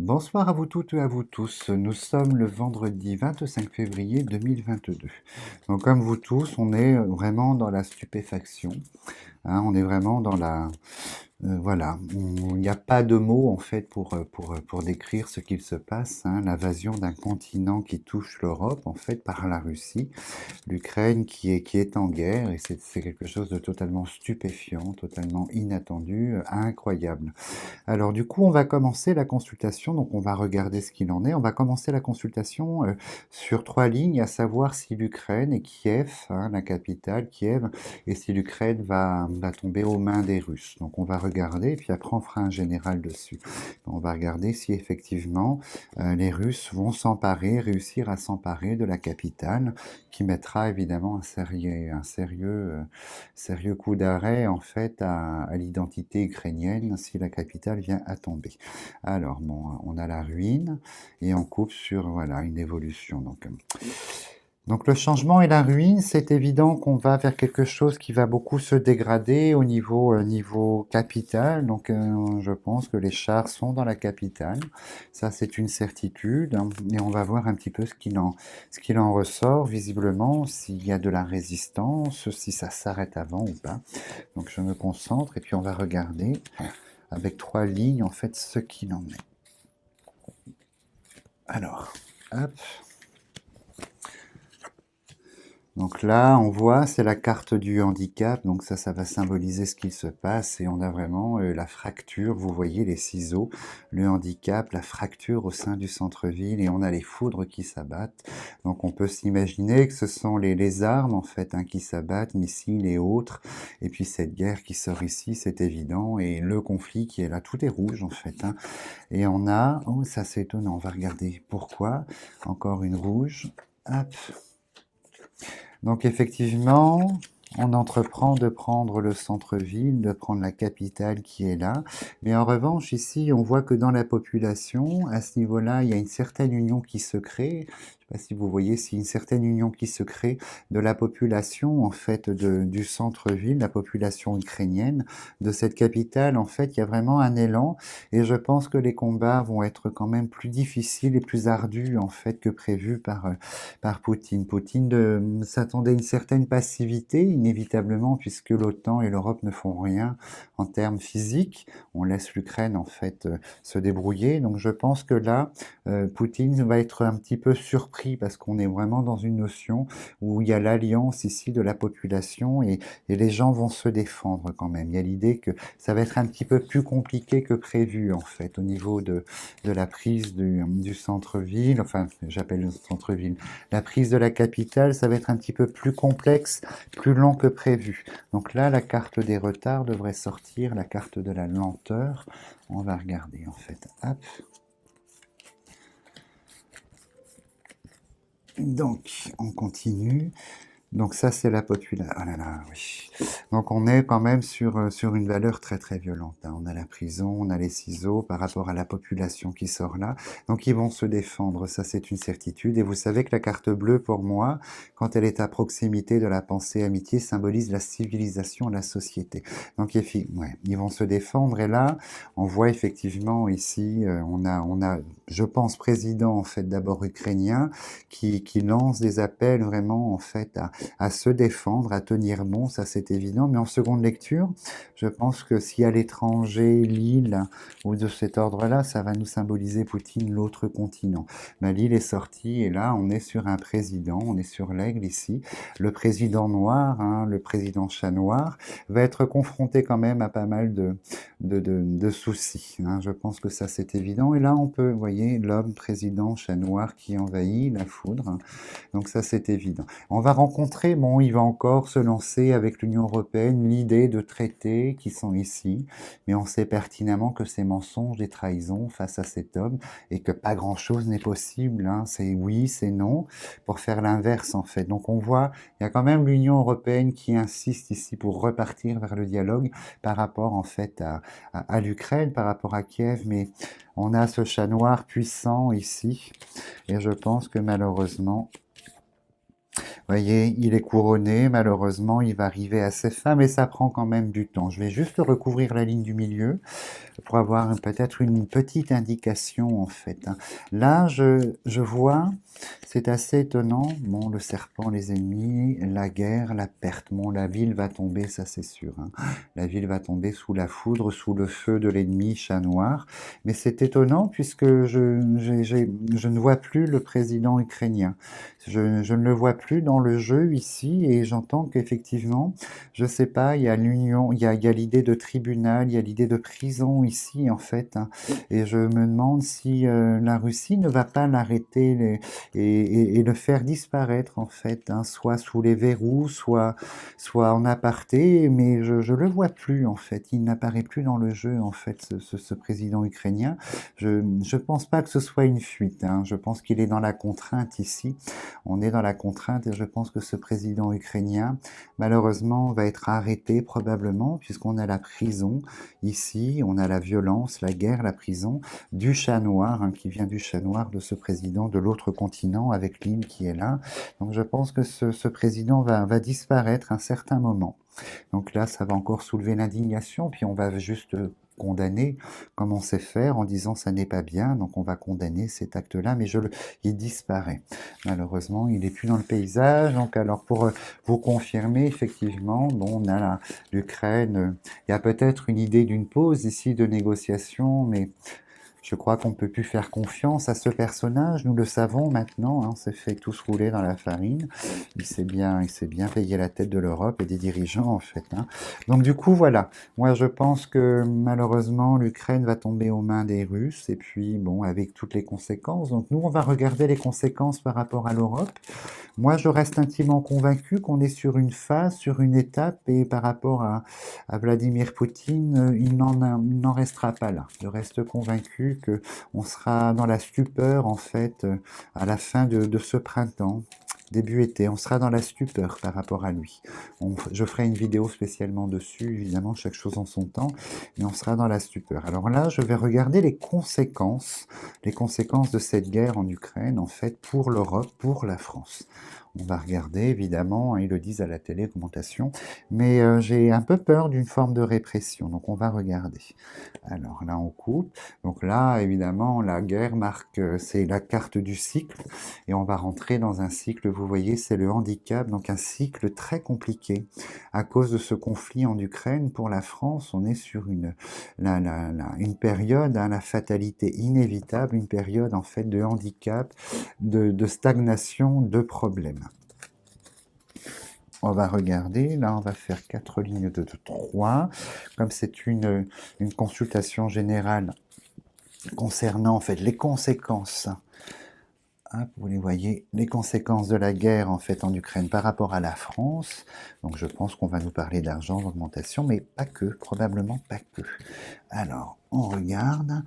Bonsoir à vous toutes et à vous tous. Nous sommes le vendredi 25 février 2022. Donc comme vous tous, on est vraiment dans la stupéfaction, hein, on est vraiment dans la, voilà, il n'y a pas de mots en fait pour décrire ce qu'il se passe, hein, l'invasion d'un continent qui touche l'Europe en fait par la Russie, l'Ukraine qui est en guerre et c'est quelque chose de totalement stupéfiant, totalement inattendu, incroyable. Alors du coup, on va commencer la consultation, donc on va regarder ce qu'il en est. On va commencer la consultation sur 3 lignes, à savoir si l'Ukraine et Kiev, hein, la capitale, Kiev, et si l'Ukraine va tomber aux mains des Russes. Donc on va regarder, et puis après on fera un général dessus. On va regarder si effectivement les Russes vont s'emparer, réussir à s'emparer de la capitale, qui mettra évidemment un sérieux coup d'arrêt en fait à l'identité ukrainienne si la capitale vient à tomber. Alors bon, on a la ruine et on coupe sur voilà une évolution. Donc le changement et la ruine, c'est évident qu'on va vers quelque chose qui va beaucoup se dégrader au niveau capitale. Donc je pense que les chars sont dans la capitale. Ça, c'est une certitude, hein. Et on va voir un petit peu ce qu'il en ressort, visiblement, s'il y a de la résistance, si ça s'arrête avant ou pas. Donc je me concentre et puis on va regarder avec 3 lignes, en fait, ce qu'il en est. Alors, hop. Donc là, on voit, c'est la carte du handicap, donc ça va symboliser ce qu'il se passe, et on a vraiment la fracture, vous voyez les ciseaux, le handicap, la fracture au sein du centre-ville, et on a les foudres qui s'abattent. Donc on peut s'imaginer que ce sont les armes, en fait, hein, qui s'abattent, missiles et autres, et puis cette guerre qui sort ici, c'est évident, et le conflit qui est là, tout est rouge, en fait, hein. Et on a, oh ça c'est étonnant, on va regarder pourquoi, encore une rouge, hop. Donc effectivement, on entreprend de prendre le centre-ville, de prendre la capitale qui est là. Mais en revanche, ici, on voit que dans la population, à ce niveau-là, il y a une certaine union qui se crée. Je ne sais pas si vous voyez, c'est une certaine union qui se crée de la population, en fait, du centre-ville, la population ukrainienne, de cette capitale. En fait, il y a vraiment un élan. Et je pense que les combats vont être quand même plus difficiles et plus ardus, en fait, que prévu par Poutine. Poutine s'attendait à une certaine passivité, inévitablement, puisque l'OTAN et l'Europe ne font rien en termes physiques. On laisse l'Ukraine, en fait, se débrouiller. Donc je pense que là, Poutine va être un petit peu surpris, parce qu'on est vraiment dans une notion où il y a l'alliance ici de la population, et les gens vont se défendre quand même. Il y a l'idée que ça va être un petit peu plus compliqué que prévu, en fait, au niveau de la prise du centre-ville, enfin, j'appelle le centre-ville, la prise de la capitale, ça va être un petit peu plus complexe, plus long que prévu. Donc là, la carte des retards devrait sortir, la carte de la lenteur. On va regarder, en fait. Hop. Donc, on continue. Donc ça, c'est la population. Ah là là, oui. Donc on est quand même sur une valeur très très violente, hein. On a la prison, on a les ciseaux par rapport à la population qui sort là. Donc ils vont se défendre, ça c'est une certitude. Et vous savez que la carte bleue, pour moi, quand elle est à proximité de la pensée amitié, symbolise la civilisation, la société. Donc ouais, ils vont se défendre. Et là, on voit effectivement ici, on a, je pense, président en fait d'abord ukrainien qui lance des appels vraiment en fait à se défendre, à tenir bon, ça c'est évident. Mais en seconde lecture, je pense que si à l'étranger, l'île ou de cet ordre-là, ça va nous symboliser Poutine, l'autre continent. Ben, l'île est sortie et là, on est sur un président, on est sur l'aigle ici. Le président noir, hein, le président chat noir, va être confronté quand même à pas mal de soucis, hein. Je pense que ça c'est évident. Et là, on peut, vous voyez, l'homme président chat noir qui envahit la foudre, hein. Donc ça c'est évident. On va rencontrer, bon, il va encore se lancer avec l'Union européenne l'idée de traités qui sont ici, mais on sait pertinemment que c'est mensonges et trahisons face à cet homme, et que pas grand-chose n'est possible, hein. C'est oui, c'est non, pour faire l'inverse en fait. Donc on voit, il y a quand même l'Union européenne qui insiste ici pour repartir vers le dialogue par rapport en fait à l'Ukraine, par rapport à Kiev, mais on a ce chat noir puissant ici, et je pense que malheureusement, voyez, il est couronné, malheureusement, il va arriver à ses fins, mais ça prend quand même du temps. Je vais juste recouvrir la ligne du milieu pour avoir peut-être une petite indication en fait, hein. Là, je vois, c'est assez étonnant, bon, le serpent, les ennemis, la guerre, la perte. Bon, la ville va tomber, ça c'est sûr, hein. La ville va tomber sous la foudre, sous le feu de l'ennemi, chat noir. Mais c'est étonnant puisque je ne vois plus le président ukrainien. Je ne le vois plus dans le jeu ici et j'entends qu'effectivement, je sais pas, il y a l'union, il y a l'idée de tribunal, il y a l'idée de prison ici en fait, hein. Et je me demande si la Russie ne va pas l'arrêter et le faire disparaître en fait, hein, soit sous les verrous, soit en aparté, mais je le vois plus en fait. Il n'apparaît plus dans le jeu en fait, ce président ukrainien. Je pense pas que ce soit une fuite, hein. Je pense qu'il est dans la contrainte ici. On est dans la contrainte et je pense que ce président ukrainien, malheureusement, va être arrêté probablement puisqu'on a la prison ici, on a la violence, la guerre, la prison du chat noir, hein, qui vient du chat noir de ce président de l'autre continent avec l'île qui est là. Donc je pense que ce président va disparaître à un certain moment. Donc là, ça va encore soulever l'indignation, puis on va juste condamner comme on sait faire en disant ça n'est pas bien, donc on va condamner cet acte-là, mais il disparaît. Malheureusement, il n'est plus dans le paysage. Donc alors pour vous confirmer, effectivement, bon, on a l'Ukraine, il y a peut-être une idée d'une pause ici de négociation, mais je crois qu'on ne peut plus faire confiance à ce personnage, nous le savons maintenant, hein, on s'est fait tous rouler dans la farine, il s'est bien payé la tête de l'Europe et des dirigeants en fait, hein. Donc du coup voilà, moi je pense que malheureusement l'Ukraine va tomber aux mains des Russes et puis bon avec toutes les conséquences, donc nous on va regarder les conséquences par rapport à l'Europe. Moi, je reste intimement convaincu qu'on est sur une phase, sur une étape, et par rapport à Vladimir Poutine, il n'en restera pas là. Je reste convaincu que on sera dans la stupeur, en fait, à la fin de ce printemps, début été. On sera dans la stupeur par rapport à lui. Je ferai une vidéo spécialement dessus, évidemment, chaque chose en son temps, mais on sera dans la stupeur. Alors là, je vais regarder les conséquences de cette guerre en Ukraine, en fait, pour l'Europe, pour la France. On va regarder, évidemment, hein, ils le disent à la télé, augmentation, mais j'ai un peu peur d'une forme de répression, donc on va regarder. Alors là, on coupe. Donc là, évidemment, la guerre marque, c'est la carte du cycle, et on va rentrer dans un cycle, vous voyez, c'est le handicap, donc un cycle très compliqué. À cause de ce conflit en Ukraine, pour la France, on est sur une période, hein, la fatalité inévitable, une période en fait de handicap, de stagnation, de problèmes. On va regarder, là on va faire 4 lignes de 3, comme c'est une consultation générale concernant en fait les conséquences, hop, vous les voyez, les conséquences de la guerre en fait en Ukraine par rapport à la France. Donc je pense qu'on va nous parler d'argent, d'augmentation, mais pas que, probablement pas que. Alors, on regarde.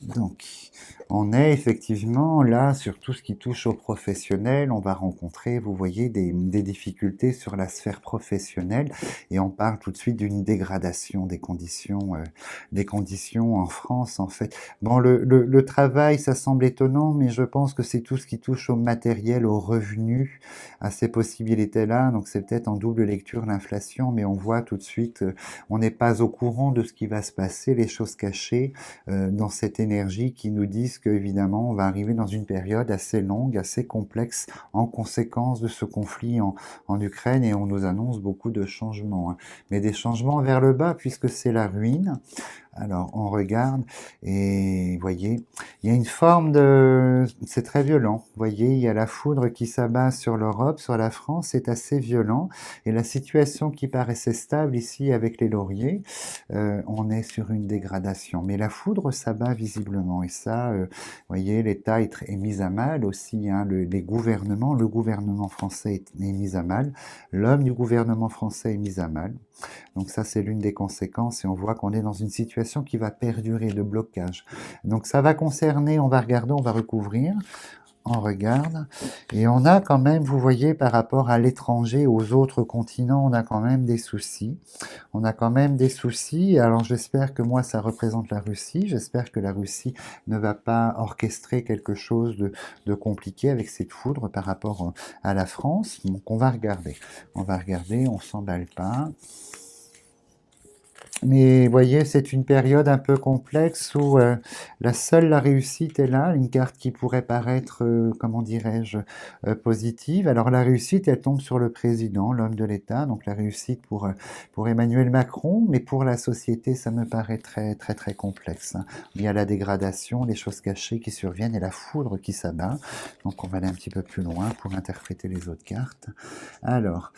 Donc, on est effectivement là sur tout ce qui touche aux professionnels. On va rencontrer, vous voyez, des difficultés sur la sphère professionnelle et on parle tout de suite d'une dégradation des conditions en France en fait. Bon, le travail, ça semble étonnant, mais je pense que c'est tout ce qui touche au matériel, aux revenus, à ces possibilités-là. Donc, c'est peut-être en double lecture l'inflation, mais on voit tout de suite, on n'est pas au courant de ce qui va se passer, les choses cachées dans cette énergie qui nous disent qu'évidemment on va arriver dans une période assez longue, assez complexe en conséquence de ce conflit en Ukraine et on nous annonce beaucoup de changements, hein. Mais des changements vers le bas puisque c'est la ruine. Alors, on regarde et vous voyez, il y a une forme de... C'est très violent. Vous voyez, il y a la foudre qui s'abat sur l'Europe, sur la France, c'est assez violent. Et la situation qui paraissait stable ici avec les lauriers, on est sur une dégradation. Mais la foudre s'abat visiblement. Et ça, vous voyez, l'État est mis à mal aussi, hein, les gouvernements. Le gouvernement français est mis à mal. L'homme du gouvernement français est mis à mal. Donc ça, c'est l'une des conséquences et on voit qu'on est dans une situation qui va perdurer de blocage. Donc ça va concerner, on va regarder, on va recouvrir, on regarde et on a quand même, vous voyez, par rapport à l'étranger, aux autres continents, on a quand même des soucis. On a quand même des soucis. Alors j'espère que moi, ça représente la Russie. J'espère que la Russie ne va pas orchestrer quelque chose de compliqué avec cette foudre par rapport à la France. Donc on va regarder. On va regarder, on s'emballe pas. Mais vous voyez, c'est une période un peu complexe où la réussite est là, une carte qui pourrait paraître, comment dirais-je, positive. Alors la réussite, elle tombe sur le président, l'homme de l'État, donc la réussite pour Emmanuel Macron, mais pour la société, ça me paraît très très très complexe, hein. Il y a la dégradation, les choses cachées qui surviennent et la foudre qui s'abat. Donc on va aller un petit peu plus loin pour interpréter les autres cartes. Alors,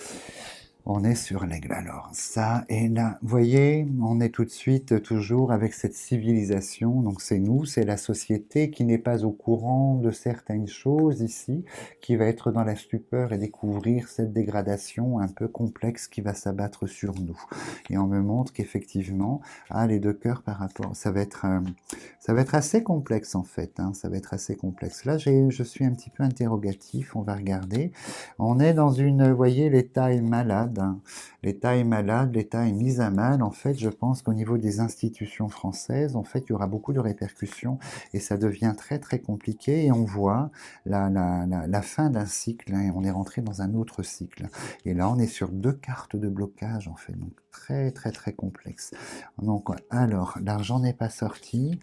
on est sur l'aigle. Alors, ça et là, vous voyez, on est tout de suite toujours avec cette civilisation. Donc, c'est nous, c'est la société qui n'est pas au courant de certaines choses ici, qui va être dans la stupeur et découvrir cette dégradation un peu complexe qui va s'abattre sur nous. Et on me montre qu'effectivement, les deux cœurs par rapport, ça va être assez complexe en fait, hein, ça va être assez complexe. Là, je suis un petit peu interrogatif, on va regarder. On est dans une, vous voyez, l'État est malade, hein. L'État est malade, l'État est mis à mal. En fait, je pense qu'au niveau des institutions françaises, en fait, il y aura beaucoup de répercussions et ça devient très très compliqué. Et on voit la fin d'un cycle, hein, et on est rentré dans un autre cycle. Et là, on est sur deux cartes de blocage, en fait, donc très très très complexe. Donc, alors, l'argent n'est pas sorti.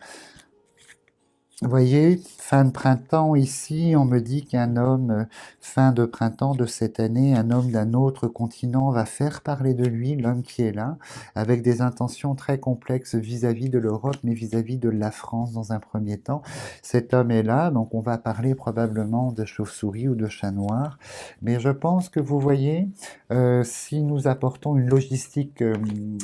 Vous voyez, fin de printemps ici, on me dit qu'un homme, fin de printemps de cette année, un homme d'un autre continent va faire parler de lui, l'homme qui est là, avec des intentions très complexes vis-à-vis de l'Europe, mais vis-à-vis de la France dans un premier temps. Cet homme est là, donc on va parler probablement de chauve-souris ou de chat noir. Mais je pense que vous voyez, si nous apportons une logistique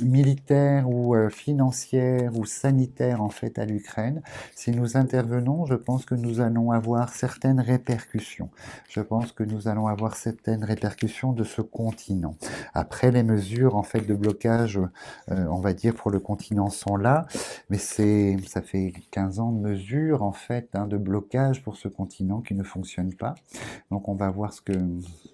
militaire ou financière ou sanitaire en fait à l'Ukraine, si nous intervenons, je pense que nous allons avoir certaines répercussions. Je pense que nous allons avoir certaines répercussions de ce continent. Après, les mesures en fait de blocage, on va dire pour le continent sont là, mais ça fait 15 ans de mesures en fait, hein, de blocage pour ce continent qui ne fonctionne pas. Donc on va voir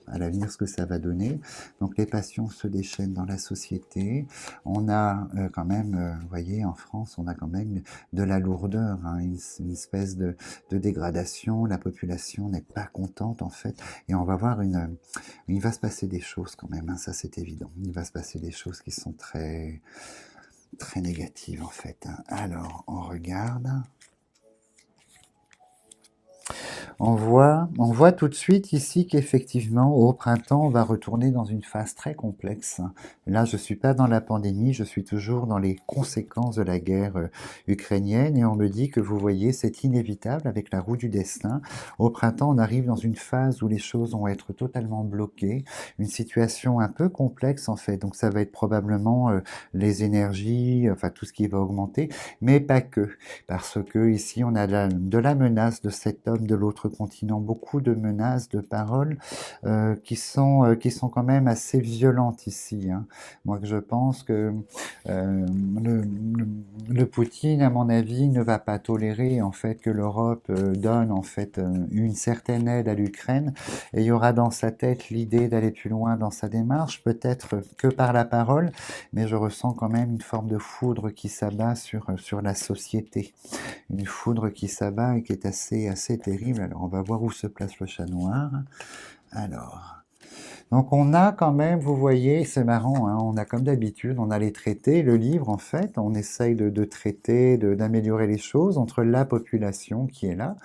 à l'avenir ce que ça va donner. Donc les passions se déchaînent dans la société. On a quand même, vous voyez, en France, on a quand même de la lourdeur, hein, une espèce de dégradation. La population n'est pas contente en fait, et on va voir il va se passer des choses quand même, hein, ça c'est évident. Il va se passer des choses qui sont très très négatives en fait, hein. Alors on regarde. On voit tout de suite ici qu'effectivement, au printemps, on va retourner dans une phase très complexe. Là, je suis pas dans la pandémie, je suis toujours dans les conséquences de la guerre ukrainienne et on me dit que vous voyez, c'est inévitable avec la roue du destin. Au printemps, on arrive dans une phase où les choses vont être totalement bloquées, une situation un peu complexe en fait. Donc ça va être probablement les énergies, enfin tout ce qui va augmenter, mais pas que. Parce que ici, on a de la menace de cet homme de l'autre continent, beaucoup de menaces, de paroles qui sont quand même assez violentes ici, hein. Moi, je pense que le Poutine, à mon avis, ne va pas tolérer en fait que l'Europe donne en fait une certaine aide à l'Ukraine, et il y aura dans sa tête l'idée d'aller plus loin dans sa démarche, peut-être que par la parole, mais je ressens quand même une forme de foudre qui s'abat sur la société. Une foudre qui s'abat et qui est assez terrible. Alors on va voir où se place le chat noir. Alors, donc on a quand même, vous voyez, c'est marrant, hein, on a comme d'habitude, on a les traités, le livre en fait, on essaye de traiter, d'améliorer les choses entre la population qui est là,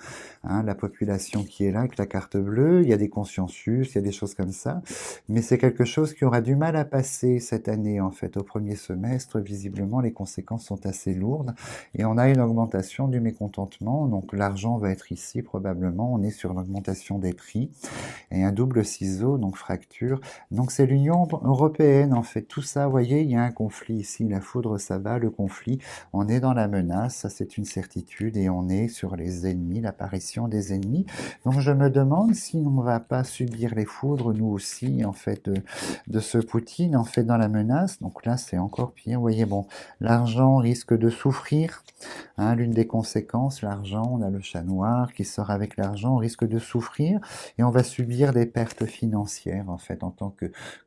hein, la population qui est là avec la carte bleue, il y a des consensus, il y a des choses comme ça, mais c'est quelque chose qui aura du mal à passer cette année en fait, au premier semestre, visiblement les conséquences sont assez lourdes, et on a une augmentation du mécontentement, donc l'argent va être ici probablement, on est sur l'augmentation des prix, et un double ciseau, donc fracture. Donc c'est l'Union européenne, en fait. Tout ça, vous voyez, il y a un conflit ici. La foudre, ça va, le conflit. On est dans la menace, ça c'est une certitude, et on est sur les ennemis, l'apparition des ennemis. Donc je me demande si on ne va pas subir les foudres, nous aussi, en fait, de ce Poutine, en fait, dans la menace. Donc là, c'est encore pire. Vous voyez, bon, l'argent risque de souffrir. Hein, l'une des conséquences, l'argent, on a le chat noir qui sort avec l'argent, on risque de souffrir et on va subir des pertes financières en fait. fait, en tant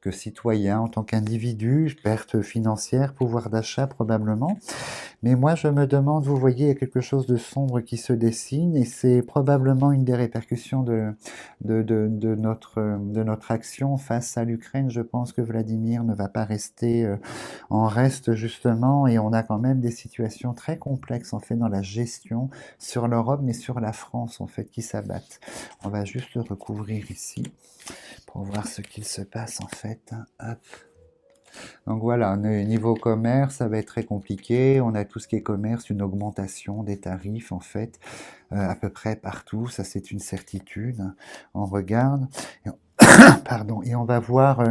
que citoyen, en tant qu'individu, perte financière, pouvoir d'achat probablement. Mais moi, je me demande, vous voyez, il y a quelque chose de sombre qui se dessine et c'est probablement une des répercussions de notre action face à l'Ukraine. Je pense que Vladimir ne va pas rester en reste justement et on a quand même des situations très complexes en fait dans la gestion sur l'Europe mais sur la France en fait qui s'abattent. On va juste le recouvrir ici pour voir ce qu'il se passe en fait. Hop. Donc voilà, niveau commerce, ça va être très compliqué. On a tout ce qui est commerce, une augmentation des tarifs en fait, à peu près partout. Ça, c'est une certitude. On regarde, et pardon, et on va voir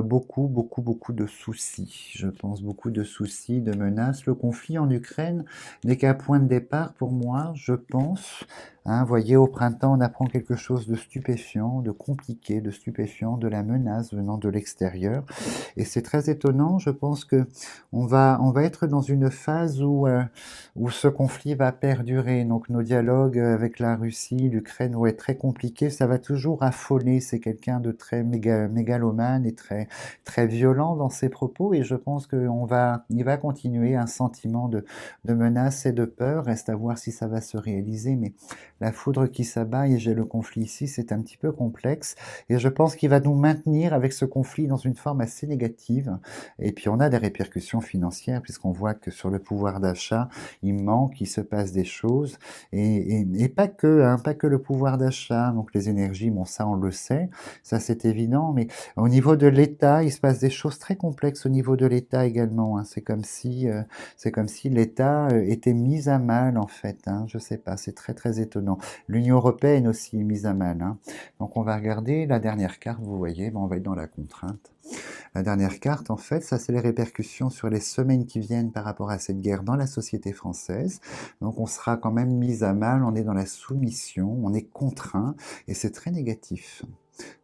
beaucoup, beaucoup, beaucoup de soucis. Je pense beaucoup de soucis, de menaces. Le conflit en Ukraine n'est qu'un point de départ pour moi, je pense. Hein, voyez, au printemps, on apprend quelque chose de stupéfiant, de compliqué, de stupéfiant, de la menace venant de l'extérieur. Et c'est très étonnant. Je pense que on va être dans une phase où ce conflit va perdurer. Donc nos dialogues avec la Russie, l'Ukraine vont être très compliqués. Ça va toujours affoler. C'est quelqu'un de très mégalomane et très, très violent dans ses propos. Et je pense il va continuer un sentiment de menace et de peur. Reste à voir si ça va se réaliser. Mais la foudre qui s'abat, et j'ai le conflit ici, c'est un petit peu complexe. Et je pense qu'il va nous maintenir avec ce conflit dans une forme assez négative. Et puis on a des répercussions financières, puisqu'on voit que sur le pouvoir d'achat, il manque, il se passe des choses. Et pas que, hein, pas que le pouvoir d'achat, donc les énergies, bon ça on le sait, ça c'est évident, mais au niveau de l'État, il se passe des choses très complexes au niveau de l'État également. Hein. C'est comme si l'État était mis à mal en fait. Hein. Je sais pas, c'est très très étonnant. L'Union européenne aussi est mise à mal. Hein. Donc on va regarder la dernière carte, vous voyez, on va être dans la contrainte. La dernière carte, en fait, ça c'est les répercussions sur les semaines qui viennent par rapport à cette guerre dans la société française. Donc on sera quand même mis à mal, on est dans la soumission, on est contraint, et c'est très négatif.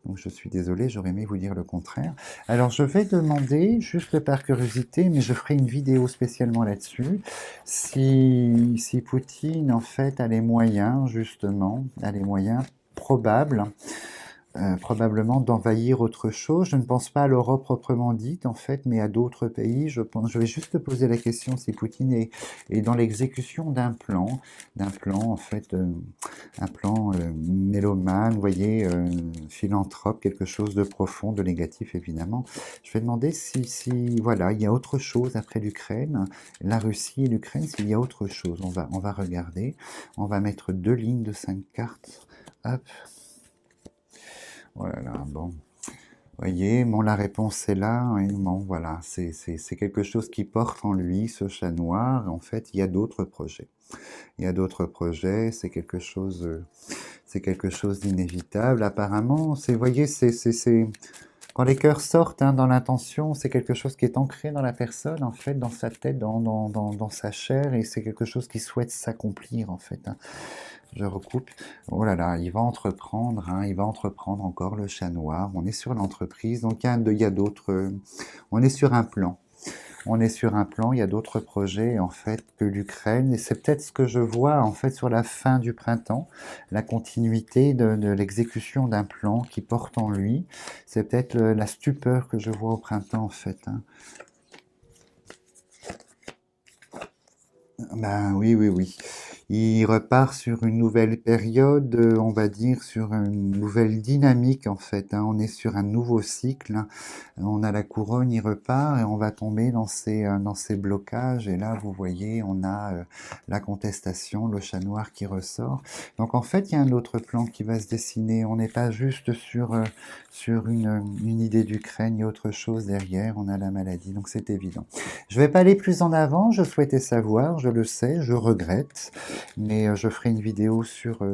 Donc je suis désolé, j'aurais aimé vous dire le contraire. Alors je vais demander, juste par curiosité, mais je ferai une vidéo spécialement là-dessus, si Poutine en fait a les moyens, justement, a les moyens probables probablement d'envahir autre chose. Je ne pense pas à l'Europe proprement dite, en fait, mais à d'autres pays. Je vais juste te poser la question si Poutine est dans l'exécution d'un plan, en fait, un plan mélomane, vous voyez, philanthrope, quelque chose de profond, de négatif, évidemment. Je vais demander voilà, il y a autre chose après l'Ukraine, la Russie et l'Ukraine, s'il y a autre chose. On va regarder. On va mettre 2 lignes de 5 cartes. Hop. Voilà, bon. Voyez, bon, la réponse est là, et bon, voilà, c'est quelque chose qui porte en lui, ce chat noir. En fait, il y a d'autres projets. Il y a d'autres projets, c'est quelque chose d'inévitable. Apparemment, voyez, quand les cœurs sortent hein, dans l'intention, c'est quelque chose qui est ancré dans la personne, en fait, dans sa tête, dans sa chair, et c'est quelque chose qui souhaite s'accomplir, en fait. Hein. Je recoupe. Oh là là, il va entreprendre, hein, il va entreprendre encore le chat noir. On est sur l'entreprise, donc il y a d'autres. On est sur un plan. On est sur un plan, il y a d'autres projets en fait que l'Ukraine, et c'est peut-être ce que je vois en fait sur la fin du printemps, la continuité de l'exécution d'un plan qui porte en lui. C'est peut-être la stupeur que je vois au printemps en fait. Hein. Ben oui, oui, oui. Il repart sur une nouvelle période, on va dire sur une nouvelle dynamique en fait. Hein. On est sur un nouveau cycle. Hein. On a la couronne, il repart et on va tomber dans ces blocages. Et là, vous voyez, on a la contestation, le chat noir qui ressort. Donc en fait, il y a un autre plan qui va se dessiner. On n'est pas juste sur une idée d'Ukraine, il y a autre chose derrière. On a la maladie, donc c'est évident. Je ne vais pas aller plus en avant. Je souhaitais savoir, je le sais, je regrette. Mais je ferai une vidéo sur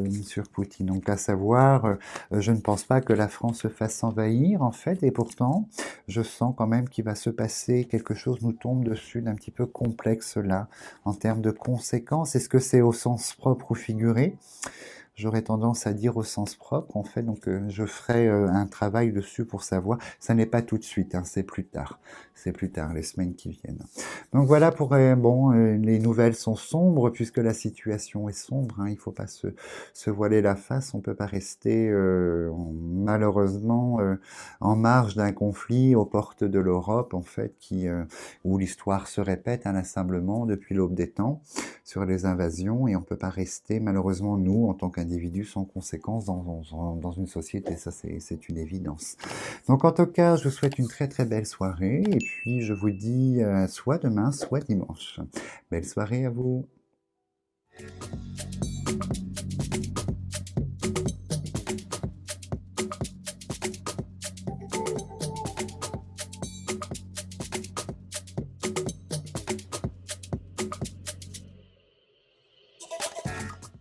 Poutine. Donc à savoir, je ne pense pas que la France se fasse envahir en fait, et pourtant, je sens quand même qu'il va se passer quelque chose nous tombe dessus d'un petit peu complexe là, en termes de conséquences. Est-ce que c'est au sens propre ou figuré? j'aurais tendance à dire au sens propre, en fait. Donc, je ferai un travail dessus pour savoir. Ça n'est pas tout de suite, hein, c'est plus tard. C'est plus tard, les semaines qui viennent. Donc voilà pour bon, les nouvelles sont sombres puisque la situation est sombre. Hein, il ne faut pas se voiler la face. On ne peut pas rester malheureusement en marge d'un conflit aux portes de l'Europe, en fait, où l'histoire se répète inlassablement depuis l'aube des temps sur les invasions, et on ne peut pas rester, malheureusement, nous, en tant qu'individus, sans conséquence dans une société. Ça, c'est une évidence. Donc, en tout cas, je vous souhaite une très très belle soirée, et puis je vous dis soit demain, soit dimanche. Belle soirée à vous.